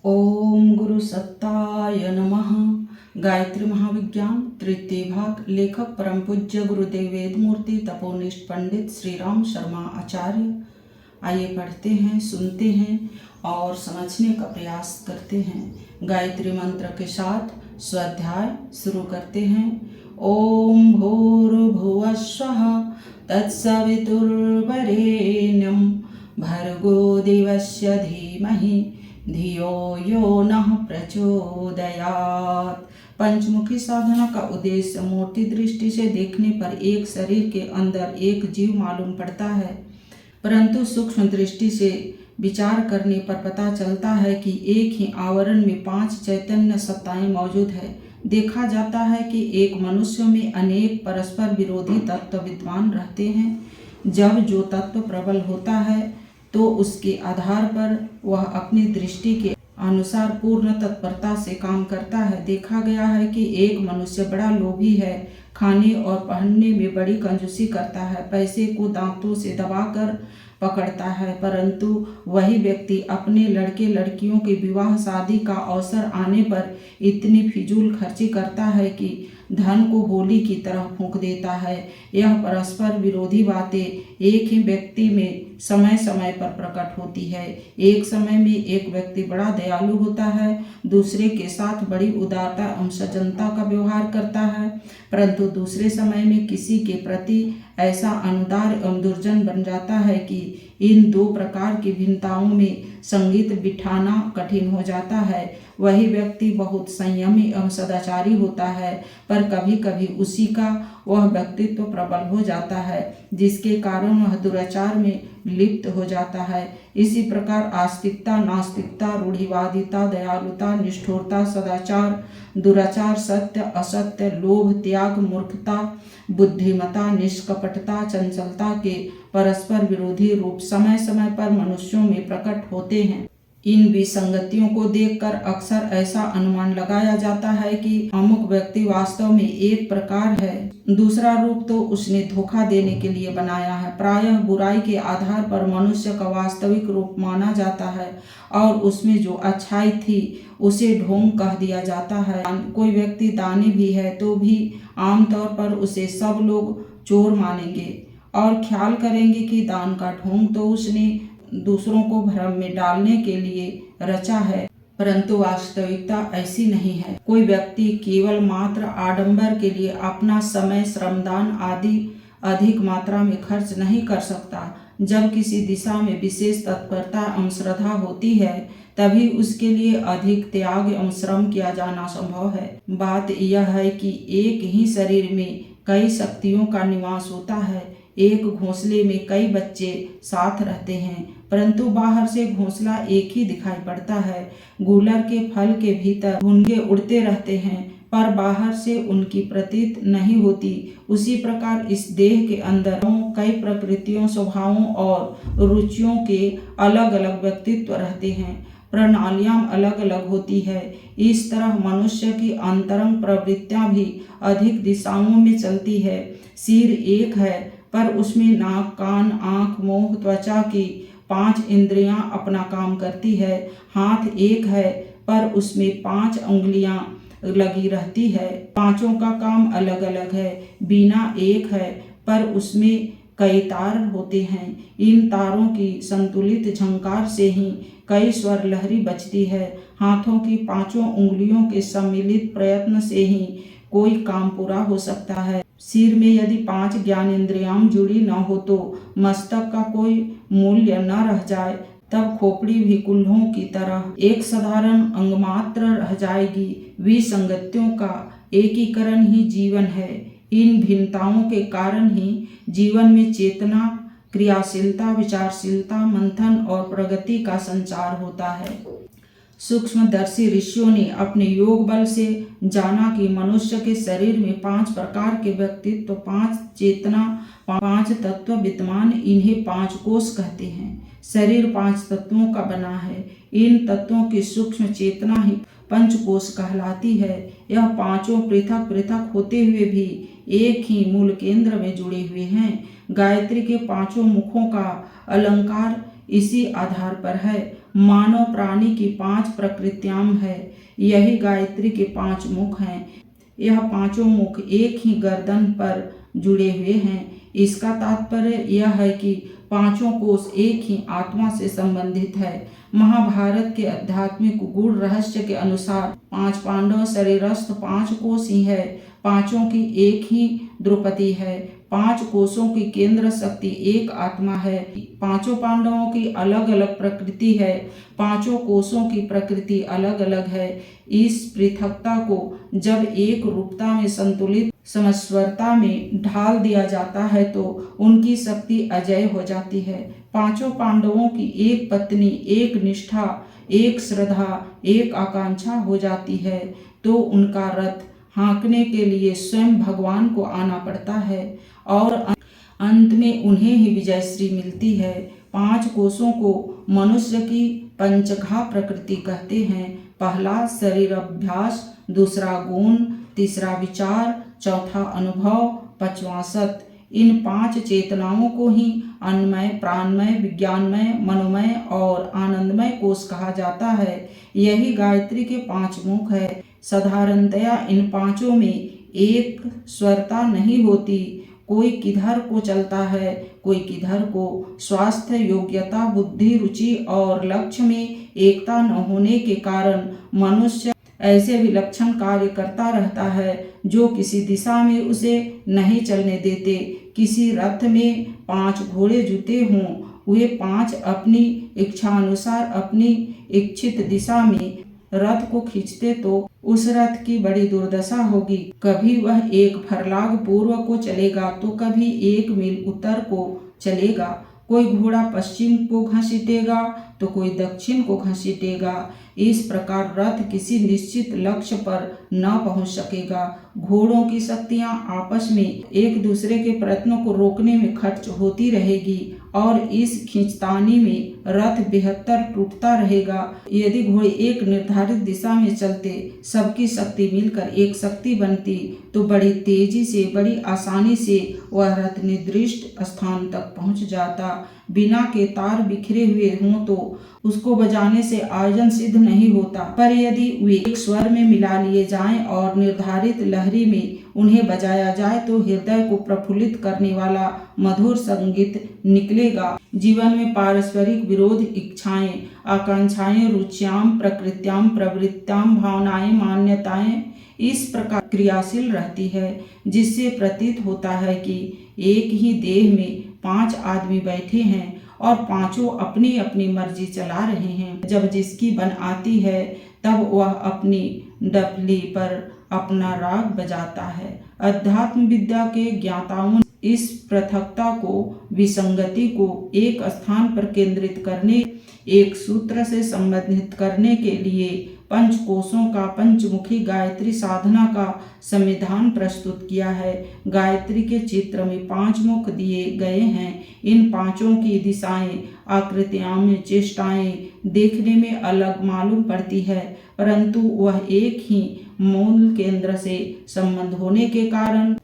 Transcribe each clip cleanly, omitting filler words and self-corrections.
ओम गुरु सत्ताय नमः। गायत्री महाविज्ञान तृतीय भाग। लेखक परम पूज्य गुरुदेव वेदमूर्ति तपोनिष्ठ पंडित श्री राम शर्मा आचार्य। आइए पढ़ते हैं, सुनते हैं और समझने का प्रयास करते हैं। गायत्री मंत्र के साथ स्वाध्याय शुरू करते हैं। ओम भूर्भुवः स्वः तत्सवितुर्वरेण्यं भर्गो देवस्य धीमहि धियो यो नः प्रचोदयात्। पंचमुखी साधना का उद्देश्य मूर्ति दृष्टि से देखने पर एक शरीर के अंदर एक जीव मालूम पड़ता है, परंतु सूक्ष्म दृष्टि से विचार करने पर पता चलता है कि एक ही आवरण में 5 चैतन्य सत्ताएं मौजूद है। देखा जाता है कि एक मनुष्य में अनेक परस्पर विरोधी तत्व विद्यमान रहते हैं। जब जो तत्व प्रबल होता है तो उसके आधार पर वह अपनी दृष्टि के अनुसार पूर्ण तत्परता से काम करता है। देखा गया है कि एक मनुष्य बड़ा लोभी है, खाने और पहनने में बड़ी कंजूसी करता है, पैसे को दांतों से दबाकर पकड़ता है, परंतु वही व्यक्ति अपने लड़के लड़कियों के विवाह शादी का अवसर आने पर इतनी फिजूल खर्ची करता है कि धन को होली की तरह फूंक देता है। यह परस्पर विरोधी बातें एक ही व्यक्ति में समय समय पर प्रकट होती है। एक समय में एक व्यक्ति बड़ा दयालु होता है, दूसरे के साथ बड़ी उदारता एवं सज्जनता का व्यवहार करता है, परंतु दूसरे समय में किसी के प्रति ऐसा अनुदार एवं दुर्जन बन जाता है कि इन दो प्रकार की भिन्नताओं में संगीत बिठाना कठिन हो जाता है। वही व्यक्ति बहुत संयमी एवं सदाचारी होता है, पर कभी कभी उसी का वह व्यक्तित्व प्रबल हो जाता है, जिसके कारण वह दुराचार में लिप्त हो जाता है। इसी प्रकार आस्तिकता, नास्तिकता, रूढ़िवादिता, दयालुता, निष्ठुरता, सदाचार, दुराचार, सत्य, असत्य, लोभ, त्याग, मूर्खता, बुद्धिमता, निष्कपटता, चंचलता के परस्पर विरोधी रूप समय समय पर मनुष्यों में प्रकट होते हैं। इन विसंगतियों को देखकर अक्सर ऐसा अनुमान लगाया जाता है कि अमुक व्यक्ति वास्तव में एक प्रकार है, दूसरा रूप तो उसने धोखा देने के लिए बनाया है। प्रायः बुराई के आधार पर मनुष्य का वास्तविक रूप माना जाता है और उसमें जो अच्छाई थी उसे ढोंग कह दिया जाता है। कोई व्यक्ति दानी भी है तो भी आमतौर पर उसे सब लोग चोर मानेंगे और ख्याल करेंगे कि दान का ढोंग तो उसने दूसरों को भ्रम में डालने के लिए रचा है, परंतु वास्तविकता ऐसी नहीं है। कोई व्यक्ति केवल मात्र आडंबर के लिए अपना समय, श्रमदान आदि अधिक मात्रा में खर्च नहीं कर सकता। जब किसी दिशा में विशेष तत्परता एवं श्रद्धा होती है तभी उसके लिए अधिक त्याग एवं श्रम किया जाना संभव है। बात यह है कि एक ही शरीर में कई शक्तियों का निवास होता है। एक घोंसले में कई बच्चे साथ रहते हैं, परंतु बाहर से घोंसला एक ही दिखाई पड़ता है। गूलर के फल के भीतर भुनगे उड़ते रहते हैं, पर बाहर से उनकी प्रतीत नहीं होती। उसी प्रकार इस देह के अंदर कई प्रकृतियों, स्वभावों और रुचियों के अलग अलग व्यक्तित्व रहते हैं, प्रणालियां अलग अलग होती है। इस तरह मनुष्य की अंतरंग प्रवृत्तियां भी अधिक दिशाओं में चलती है। सिर एक है पर उसमें नाक, कान, आँख, मुंह, त्वचा की 5 इंद्रियां अपना काम करती है। हाथ एक है पर उसमें 5 उंगलियां लगी रहती है, पांचों का काम अलग अलग है। बीना एक है पर उसमें कई तार होते हैं। इन तारों की संतुलित झंकार से ही कई स्वर लहरी बजती है। हाथों की 5 उंगलियों के सम्मिलित प्रयत्न से ही कोई काम पूरा हो सकता है। सिर में यदि 5 ज्ञानेंद्रियां जुड़ी न हो तो मस्तक का कोई मूल्य न रह जाए, तब खोपड़ी भी कुल्हों की तरह एक साधारण अंगमात्र रह जाएगी। विसंगतियों का एकीकरण ही जीवन है। इन भिन्नताओं के कारण ही जीवन में चेतना, क्रियाशीलता, विचारशीलता, मंथन और प्रगति का संचार होता है। सूक्ष्मदर्शी ऋषियों ने अपने योग बल से जाना कि मनुष्य के शरीर में 5 प्रकार के व्यक्तित्व, 5 चेतना, 5 तत्व विद्यमान, इन्हें 5 कोश कहते हैं। शरीर 5 तत्वों का बना है। इन तत्वों की सूक्ष्म चेतना ही पंचकोश कहलाती है। यह पांचों पृथक पृथक होते हुए भी एक ही मूल केंद्र में जुड़े हुए हैं। गायत्री के 5 मुखों का अलंकार इसी आधार पर है। मानव प्राणी की 5 प्रकृतियां है। यही गायत्री के 5 मुख हैं। यह पांचों मुख एक ही गर्दन पर जुड़े हुए हैं। इसका तात्पर्य यह है कि पांचों कोष एक ही आत्मा से संबंधित है। महाभारत के आध्यात्मिक गूढ़ रहस्य के अनुसार 5 पांडव शरीरस्थ 5 कोष ही है। पांचों की एक ही द्रौपदी है। 5 कोषों की केंद्र शक्ति एक आत्मा है। पांचों पांडवों की अलग अलग प्रकृति है। पांचों कोषों की प्रकृति अलग अलग है। इस पृथकता को जब एक रूपता में संतुलित समस्वरता में ढाल दिया जाता है तो उनकी शक्ति अजय हो जाती है। पांचों पांडवों की एक पत्नी, एक निष्ठा, एक श्रद्धा, एक आकांक्षा हो जाती है तो उनका रथ हाँकने के लिए स्वयं भगवान को आना पड़ता है और अंत में उन्हें ही विजयश्री मिलती है। 5 कोषों को मनुष्य की पंचघा प्रकृति कहते हैं। पहला शरीर अभ्यास, दूसरा गुण, तीसरा विचार, चौथा अनुभव, पांचवा सत। इन 5 चेतनाओं को ही अन्नमय, प्राणमय, विज्ञानमय, मनोमय और आनंदमय कोष कहा जाता है। यही गायत्री के 5 मुख है। साधारणतया इन पांचों में एक स्वरता नहीं होती। कोई किधर को चलता है, कोई किधर को। स्वास्थ्य, योग्यता, बुद्धि, रुचि और लक्ष्य में एकता न होने के कारण मनुष्य ऐसे विलक्षण कार्य करता रहता है जो किसी दिशा में उसे नहीं चलने देते। किसी रथ में 5 घोड़े जुते हों, वे 5 अपनी इच्छानुसार अपनी इच्छित दिशा में रथ को खींचते तो उस रथ की बड़ी दुर्दशा होगी। कभी वह 1 फरलांग पूर्व को चलेगा तो कभी 1 मील उत्तर को चलेगा। कोई घोड़ा पश्चिम को घसीटेगा तो कोई दक्षिण को घसीटेगा। इस प्रकार रथ किसी निश्चित लक्ष्य पर न पहुंच सकेगा। घोड़ों की शक्तियां आपस में एक दूसरे के प्रयत्नों को रोकने में खर्च होती रहेगी और इस खींचतानी में रथ बेहतर टूटता रहेगा। यदि घोड़े एक निर्धारित दिशा में चलते, सबकी शक्ति मिलकर एक शक्ति बनती तो बड़ी तेजी से, बड़ी आसानी से वह रथ निर्दिष्ट स्थान तक पहुंच जाता। बिना के तार बिखरे हुए हों तो उसको बजाने से आयोजन सिद्ध नहीं होता, पर यदि वे एक स्वर में मिला लिए जाएं और निर्धारित लहरी में उन्हें बजाया जाए तो हृदय को प्रफुल्लित करने वाला मधुर संगीत निकलेगा। जीवन में पारस्परिक विरोध, इच्छाएं, आकांक्षाएं, रुचियां, प्रकृत्यां, प्रवृत्तियां, भावनाएं, मान्यताएं इस प्रकार क्रियाशील रहती है, जिससे प्रतीत होता है कि एक ही देह में 5 आदमी बैठे हैं और पांचों अपनी अपनी मर्जी चला रहे हैं। जब जिसकी बन आती है तब वह अपनी डफली पर अपना राग बजाता है। अध्यात्म विद्या के ज्ञाताओं इस पृथकता को, विसंगति को एक स्थान पर केंद्रित करने, एक सूत्र से संबंधित करने के लिए पंचकोशों का पंचमुखी गायत्री साधना का संविधान प्रस्तुत किया है। गायत्री के चित्र में 5 मुख दिए गए हैं। इन पांचों की दिशाएं, आकृतियां में चेष्टाएं देखने में अलग मालूम पड़ती है, परंतु वह एक ही मूल केंद्र से संबंध होने के कारण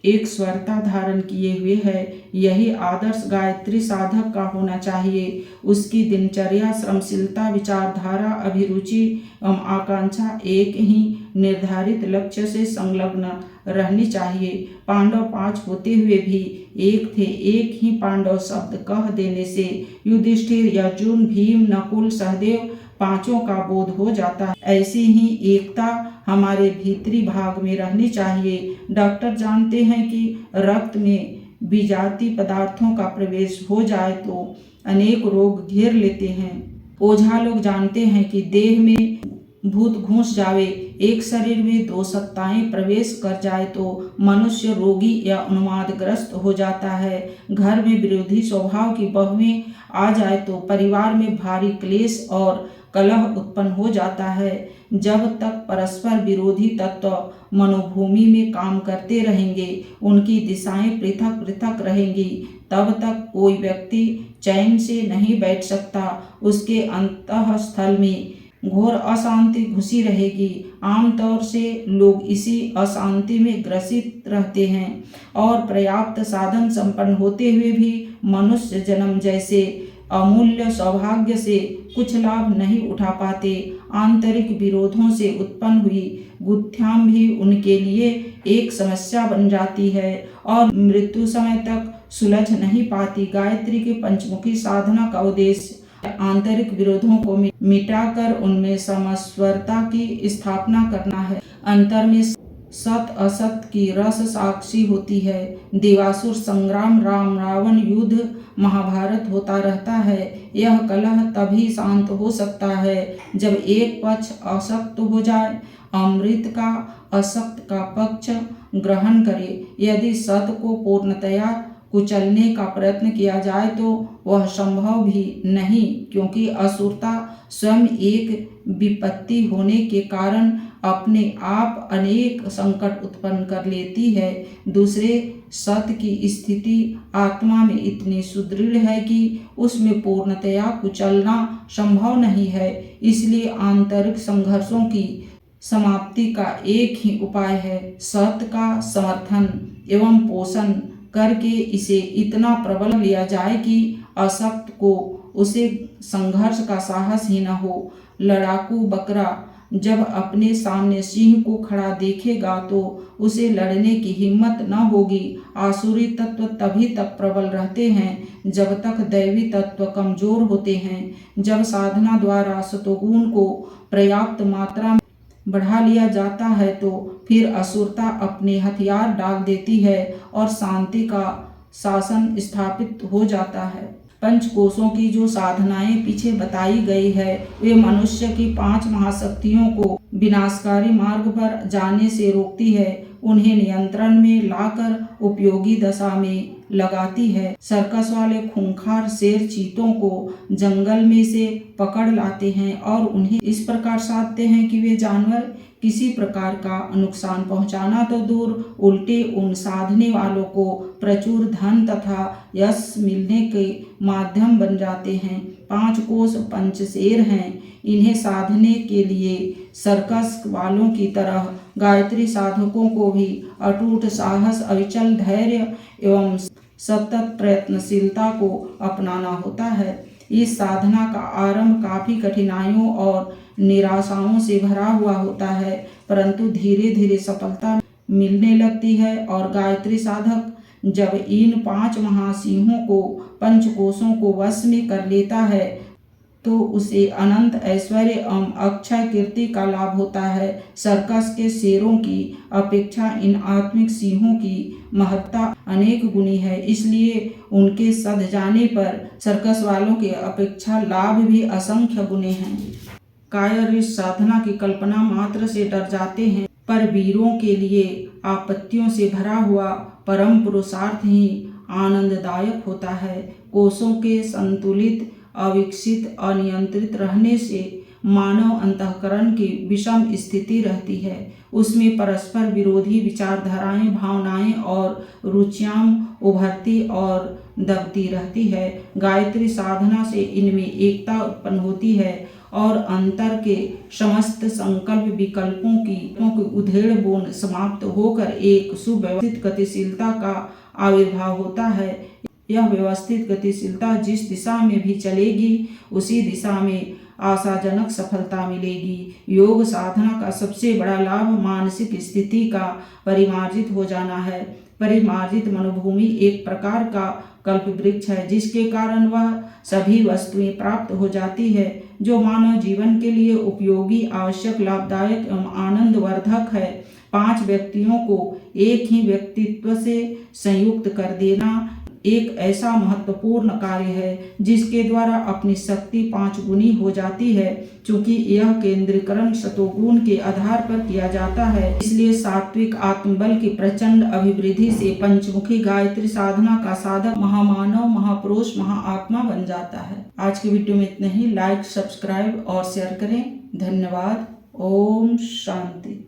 एक स्वरता धारण किए हुए है। यही आदर्श गायत्री साधक का होना चाहिए। उसकी दिनचर्या, श्रमशीलता, विचारधारा, अभिरुचि एवं आकांक्षा एक ही निर्धारित लक्ष्य से संलग्न रहनी चाहिए। पांडव 5 होते हुए भी एक थे। एक ही पांडव शब्द कह देने से युधिष्ठिर, अर्जुन, भीम, नकुल, सहदेव पांचों का बोध हो जाता है। ऐसी ही एकता हमारे भीतरी भाग में रहनी चाहिए। डॉक्टर जानते हैं कि रक्त में विजातीय पदार्थों का प्रवेश हो जाए तो अनेक रोग घेर लेते हैं। ओझा लोग जानते हैं कि देह में भूत घुस जावे, एक शरीर में 2 सत्ताएं प्रवेश कर जाए तो मनुष्य रोगी या उन्मादग्रस्त हो जाता है। घर में विरोधी स्वभाव की बहुएं आ जाए तो परिवार में भारी क्लेश और कलह उत्पन्न हो जाता है। जब तक परस्पर विरोधी तत्व मनोभूमि में काम करते रहेंगे, उनकी दिशाएं पृथक पृथक रहेंगी, तब तक कोई व्यक्ति चैन से नहीं बैठ सकता। उसके अंतःस्थल में घोर अशांति घुसी रहेगी। आमतौर से लोग इसी अशांति में ग्रसित रहते हैं और पर्याप्त साधन संपन्न होते हुए भी मनुष्य जन्म जैसे अमूल्य सौभाग्य से कुछ लाभ नहीं उठा पाते। आंतरिक विरोधों से उत्पन्न हुई गुत्थाम भी उनके लिए एक समस्या बन जाती है और मृत्यु समय तक सुलझ नहीं पाती। गायत्री की पंचमुखी साधना का उद्देश्य आंतरिक विरोधों को मिटाकर उनमें समस्वरता की स्थापना करना है। अंतर में सत असत की रस साक्षी होती है। देवासुर संग्राम, राम रावण युद्ध, महाभारत होता रहता है। यह कलह तभी शांत हो सकता है जब एक पक्ष असक्त हो जाए, अमृत का असक्त का पक्ष ग्रहण करे। यदि सत को पूर्णतया कुचलने का प्रयत्न किया जाए तो वह संभव भी नहीं, क्योंकि असुरता स्वयं एक विपत्ति होने के कारण अपने आप अनेक संकट उत्पन्न कर लेती है। दूसरे, सत की स्थिति आत्मा में इतनी सुदृढ़ है कि उसमें पूर्णतया कुचलना संभव नहीं है। इसलिए आंतरिक संघर्षों की समाप्ति का एक ही उपाय है, सत का समर्थन एवं पोषण करके इसे इतना प्रबल लिया जाए कि असक्त को उसे संघर्ष का साहस ही न हो। लड़ाकू बकरा जब अपने सामने सिंह को खड़ा देखेगा तो उसे लड़ने की हिम्मत न होगी। आसुरी तत्व तभी तक प्रबल रहते हैं जब तक दैवी तत्व कमजोर होते हैं। जब साधना द्वारा सतोगुण को पर्याप्त मात्रा में बढ़ा लिया जाता है तो फिर असुरता अपने हथियार डाल देती है और शांति का शासन स्थापित हो जाता है। पंचकोशों की जो साधनाएं पीछे बताई गई है वे मनुष्य की 5 महाशक्तियों को विनाशकारी मार्ग पर जाने से रोकती है, उन्हें नियंत्रण में लाकर उपयोगी दशा में लगाती है। सर्कस वाले खूंखार शेर चीतों को जंगल में से पकड़ लाते हैं और उन्हें इस प्रकार साधते हैं कि वे जानवर किसी प्रकार का नुकसान पहुंचाना तो दूर, उल्टे उन साधने वालों को प्रचुर धन तथा यश मिलने के माध्यम बन जाते हैं। 5 कोश पंचशेर हैं। इन्हें साधने के लिए सर्कस वालों की तरह गायत्री साधकों को भी अटूट साहस, अविचल धैर्य एवं सतत प्रयत्नशीलता को अपनाना होता है। इस साधना का आरंभ काफी कठिनाइयों और निराशाओं से भरा हुआ होता है, परंतु धीरे धीरे सफलता मिलने लगती है और गायत्री साधक जब इन 5 महासिंहों को, पंचकोशों को वश में कर लेता है तो उसे अनंत ऐश्वर्य एवं अक्षय कीर्ति का लाभ होता है। सर्कस के शेरों की अपेक्षा इन आत्मिक सिंहों की महत्ता अनेक गुनी है, इसलिए उनके सध जाने पर सर्कस वालों के अपेक्षा लाभ भी असंख्य गुने हैं। कायर इस साधना की कल्पना मात्र से डर जाते हैं, पर वीरों के लिए आपत्तियों से भरा हुआ परम पुरुषार्थ ही आनंददायक होता है। कोशों के संतुलित, अविकसित, अनियंत्रित रहने से मानव अंतःकरण की विषम स्थिति रहती है। उसमें परस्पर विरोधी विचारधाराएं, भावनाएं और रुचियां उभरती और दबती रहती है। गायत्री साधना से इनमें एकता उत्पन्न होती है और अंतर के समस्त संकल्प विकल्पों की उधेड़ बूंद समाप्त होकर एक सुव्यवस्थित गतिशीलता का आविर्भाव होता है। यह व्यवस्थित गतिशीलता जिस दिशा में भी चलेगी उसी दिशा में आशाजनक सफलता मिलेगी। योग साधना का सबसे बड़ा लाभ मानसिक स्थिति का परिमार्जित हो जाना है। परिमार्जित मनोभूमि एक प्रकार का कल्प वृक्ष है जिसके कारण वह सभी वस्तुएं प्राप्त हो जाती है जो मानव जीवन के लिए उपयोगी, आवश्यक, लाभदायक एवं आनंदवर्धक है। 5 व्यक्तियों को एक ही व्यक्तित्व से संयुक्त कर देना एक ऐसा महत्वपूर्ण कार्य है जिसके द्वारा अपनी शक्ति 5 गुनी हो जाती है। चूंकि यह केंद्रीकरण सतोगुण के आधार पर किया जाता है, इसलिए सात्विक आत्मबल की प्रचंड अभिवृद्धि से पंचमुखी गायत्री साधना का साधक महामानव, महापुरुष, महाआत्मा बन जाता है। आज की वीडियो में इतना ही। लाइक, सब्सक्राइब और शेयर करें। धन्यवाद। ओम शांति।